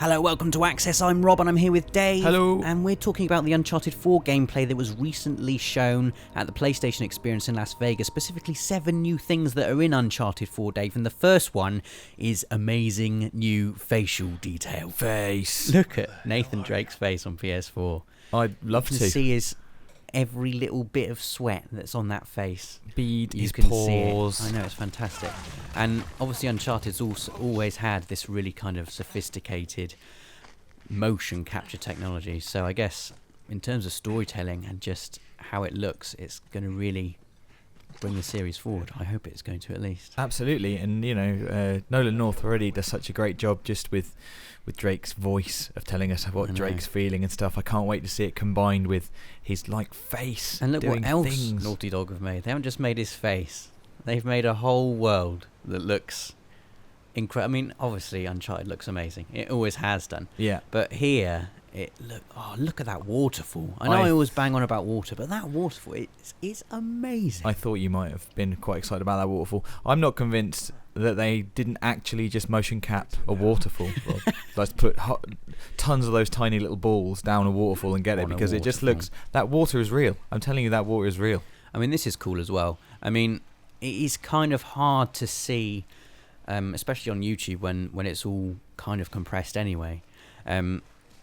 Hello, welcome to Access. I'm Rob and I'm here with Dave. Hello. And we're talking about the Uncharted 4 gameplay that was recently shown at the PlayStation Experience in Las Vegas. Specifically 7 new things that are in Uncharted 4, Dave. And the first one is amazing new facial detail. Face. Look at Nathan Drake's face on PS4. I'd love You to. can see his every little bit of sweat that's on that face. Bead, You his can pores. see it. I know, it's fantastic. And obviously Uncharted's also always had this really kind of sophisticated motion capture technology. So I guess in terms of storytelling and just how it looks, it's going to really bring the series forward. I hope it's going to, at least. Absolutely, and you know, Nolan North already does such a great job just with Drake's voice of telling us what Drake's feeling and stuff. I can't wait to see it combined with his face. And look doing what else things. Naughty Dog have made. They haven't just made his face. They've made a whole world that looks incredible. I mean, obviously Uncharted looks amazing. It always has done. Yeah. But here, look at that waterfall. I know I always bang on about water, but that waterfall is amazing. I thought you might have been quite excited about that waterfall. I'm not convinced that they didn't actually just motion cap a waterfall. Let's put tons of those tiny little balls down a waterfall and get it, because it just looks... That water is real. I'm telling you, that water is real. I mean, this is cool as well. I mean, it is kind of hard to see, especially on YouTube when it's all kind of compressed anyway,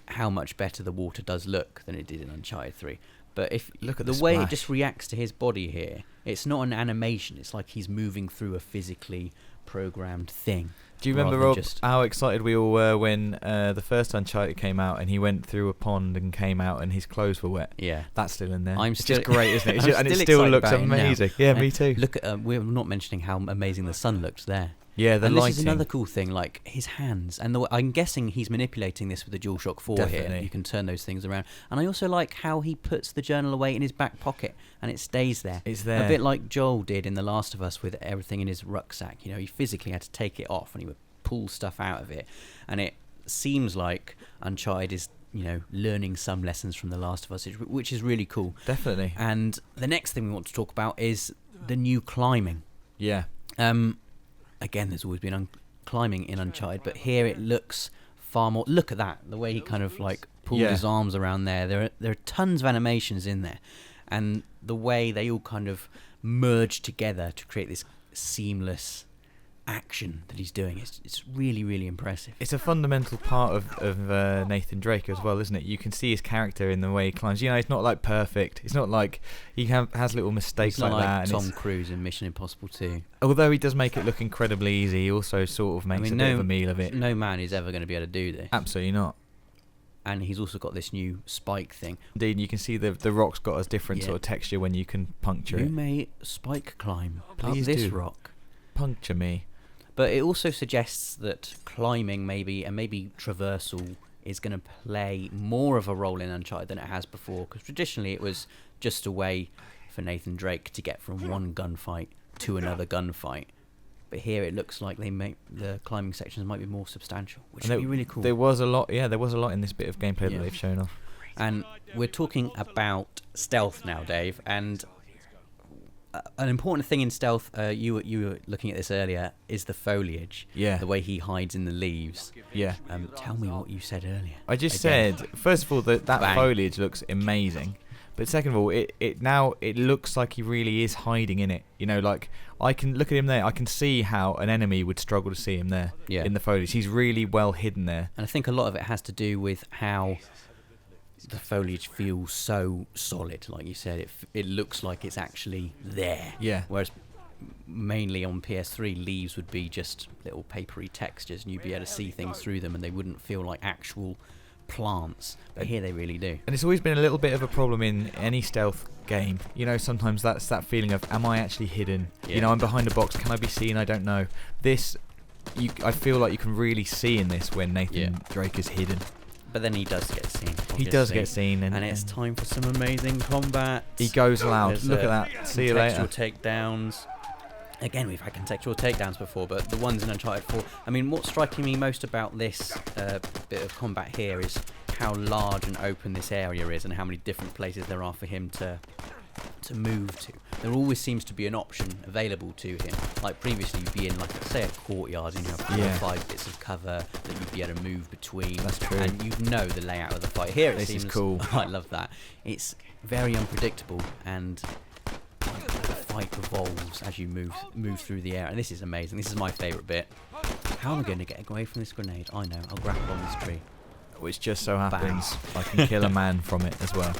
how much better the water does look than it did in Uncharted 3. But if look at the way splash. it just reacts to his body here, it's not an animation. It's like he's moving through a physically programmed thing. Do you remember, Rob, how excited we all were when the first Uncharted came out and he went through a pond and came out and his clothes were wet? Yeah. That's still in there. It's just great, isn't it? And it still still looks excited about it amazing. now. Yeah, me too. Look at we're not mentioning how amazing the sun looks there. Yeah, the and lighting. This is another cool thing, like his hands. And I'm guessing he's manipulating this with the DualShock 4 Definitely. here. You can turn those things around. And I also like how he puts the journal away in his back pocket and it stays there. It's there. A bit like Joel did in The Last of Us with everything in his rucksack. You know, he physically had to take it off and he would pull stuff out of it. And it seems like Uncharted is, you know, learning some lessons from The Last of Us, which is really cool. Definitely. And the next thing we want to talk about is the new climbing. Yeah. Again, there's always been climbing in Uncharted, but here it looks far more... Look at that, the way he kind of like pulled his arms around there. There are tons of animations in there, and the way they all kind of merge together to create this seamless action that he's doing, it's really, really impressive. It's a fundamental part of Nathan Drake as well, isn't it? You can see his character in the way he climbs. You know, it's not like perfect. It's not like he has little mistakes like that. It's not like Tom Cruise in Mission Impossible 2. Although he does make it look incredibly easy, he also sort of makes a bit of a meal of it. No man is ever going to be able to do this. Absolutely not. And he's also got this new spike thing. Indeed, you can see the rock's got a different sort of texture when you can puncture it. You may spike climb Please up this do. rock. Puncture me. But it also suggests that climbing maybe traversal is going to play more of a role in Uncharted than it has before, because traditionally it was just a way for Nathan Drake to get from one gunfight to another gunfight. But here it looks like the climbing sections might be more substantial, which would be really cool. There was a lot in this bit of gameplay that they've shown off. And we're talking about stealth now, Dave, and an important thing in stealth, you were looking at this earlier, is the foliage. Yeah. The way he hides in the leaves. Yeah. Tell me what you said earlier. I just said, first of all, that Bang. foliage looks amazing. But second of all, it looks like he really is hiding in it. You know, like, I can look at him there. I can see how an enemy would struggle to see him there in the foliage. He's really well hidden there. And I think a lot of it has to do with how the foliage feels so solid. Like you said, it looks like it's actually there. Yeah. Whereas mainly on PS3, leaves would be just little papery textures and you'd be able to see things through them and they wouldn't feel like actual plants. But here they really do. And it's always been a little bit of a problem in any stealth game. You know, sometimes that's that feeling of, am I actually hidden? Yeah. You know, I'm behind a box. Can I be seen? I don't know. I feel like you can really see in this when Nathan Drake is hidden. But then he does get seen. He does get seen. And it's time for some amazing combat. He goes loud. There's, Look at that. See you later. Contextual takedowns. Again, we've had contextual takedowns before, but the ones in Uncharted 4... I mean, what's striking me most about this bit of combat here is how large and open this area is and how many different places there are for him to to move to. There always seems to be an option available to him. Like previously, you'd be in like say a courtyard and you have 4 or 5 bits of cover that you'd be able to move between. That's true. And you'd know the layout of the fight. Here it seems is cool. I love that. It's very unpredictable and the fight evolves as you move through the air. And this is amazing. This is my favourite bit. How am I going to get away from this grenade? I know. I'll grapple on this tree. Which just so happens I can kill a man from it as well.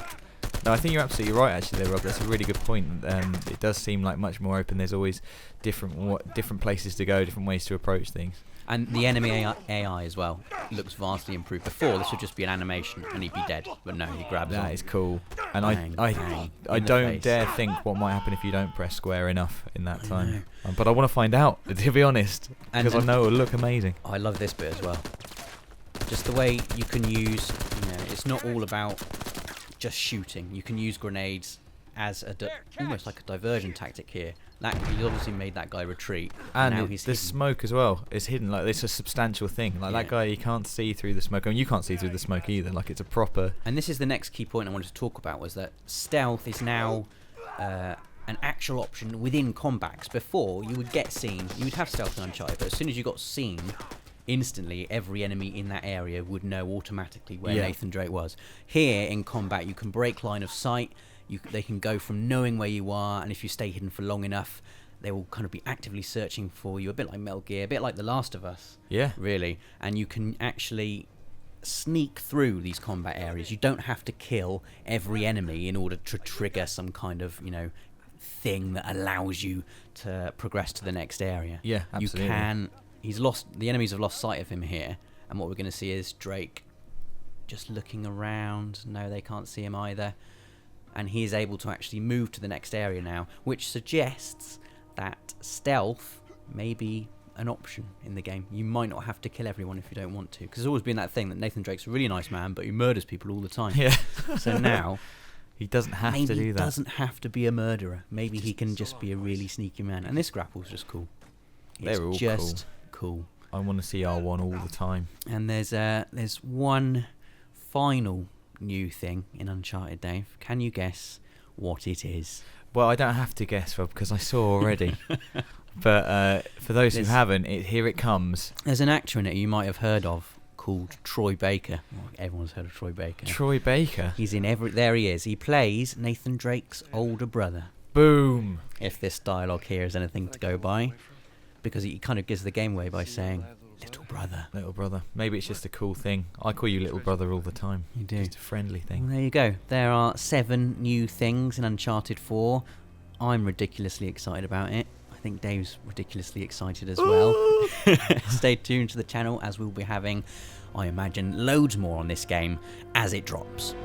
No, I think you're absolutely right, actually, there, Rob. That's a really good point. It does seem like much more open. There's always different places to go, different ways to approach things. And the enemy AI as well looks vastly improved. Before, this would just be an animation and he'd be dead. But no, he grabs on. That is cool. And Bang, I bang, don't dare think what might happen if you don't press square enough in that I time. But I want to find out, to be honest, because I know it'll look amazing. I love this bit as well. Just the way you can use, it's not all about just shooting. You can use grenades as almost like a diversion tactic here. That he obviously made that guy retreat, and now the he's hidden. smoke as well is hidden. Like it's a substantial thing. Like that guy, you can't see through the smoke. I mean, you can't see through the smoke either. Like it's a proper. And this is the next key point I wanted to talk about, was that stealth is now an actual option within combat. 'Cause before, you would get seen, you would have stealth in Uncharted, but as soon as you got seen, instantly every enemy in that area would know automatically where Nathan Drake was. Here in combat, you can break line of sight. They can go from knowing where you are, and if you stay hidden for long enough, they will kind of be actively searching for you, a bit like Metal Gear, a bit like The Last of Us. Yeah. Really. And you can actually sneak through these combat areas. You don't have to kill every enemy in order to trigger some kind of, thing that allows you to progress to the next area. Yeah, absolutely. You can. The enemies have lost sight of him here, and what we're going to see is Drake just looking around. No, they can't see him either. And he is able to actually move to the next area now, which suggests that stealth may be an option in the game. You might not have to kill everyone if you don't want to, because there's always been that thing that Nathan Drake's a really nice man, but he murders people all the time. Yeah. So now he doesn't have to do that. Maybe he doesn't have to be a murderer. Maybe he can just be a really sneaky man. And this grapple's just cool. They're all just cool. I want to see R1 all the time. And there's one final new thing in Uncharted, Dave. Can you guess what it is? Well, I don't have to guess, Rob, because I saw already. But for those who haven't, here it comes. There's an actor in it you might have heard of called Troy Baker. Well, everyone's heard of Troy Baker. Troy Baker? He's in there he is. He plays Nathan Drake's older brother. Boom! If this dialogue here is anything to go by. Because he kind of gives the game away by saying, little brother. Little brother. Maybe it's just a cool thing. I call you little brother all the time. You do. Just a friendly thing. Well, there you go. There are 7 new things in Uncharted 4. I'm ridiculously excited about it. I think Dave's ridiculously excited as well. Stay tuned to the channel as we'll be having, I imagine, loads more on this game as it drops.